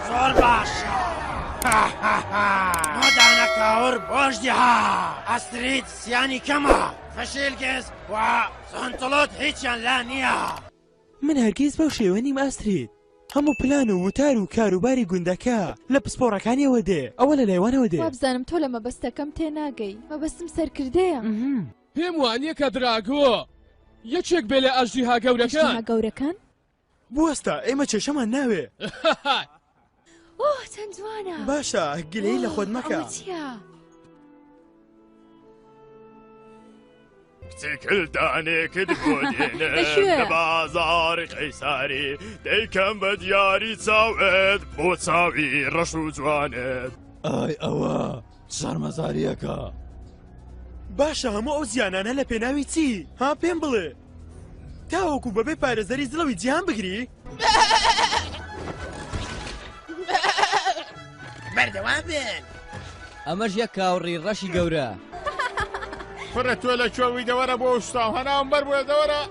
زۆر باشە نۆدانە کاور بۆشتیها ئەسترید سیانی کەمە فەشیلگەز و سۆنتڵۆت هیچیان لا نییە. من هەرگیز بەو شێوە نیم ئاسترید. هەموو پلان و وتار و کاروباری گوندەکە لە پسپۆڕەکانیەوە دێ، ئەوە لە لایوانەوە دێ. وابزانم تۆ لە مەبەستەکەم تێناگەی، مەبەستم سەرکردەیە. پێم وانییە کە دراگۆ یەکێک بێ لە ئەژدیها گەورەکان بوەستە ئێمە چێشەمان ناوێ. ئۆ چەند جوانە. باشە گلەی لە خۆت مەکە. کچکلدانێکت بۆ دێنێ لە بازاڕی قەیساری دەیکەم بە دیاری چاوێت بۆ چاوی ڕەش و جوانێت. ئای ئەوە شارمەزاریەکە. باشە هەموو ئەو زیانانە لە پێناوی چی؟ ها پێم بڵێ تاوەکو بەبێ پارێزەری زڵەوی جیهان بگری؟ بەردەوام بن. ئەمەش یەک کاوڕی ڕەشی گەورە. فرە تۆ لە کوێوی دەوەرە بۆ شتاو هەناوم بەر بۆە دەوەرە.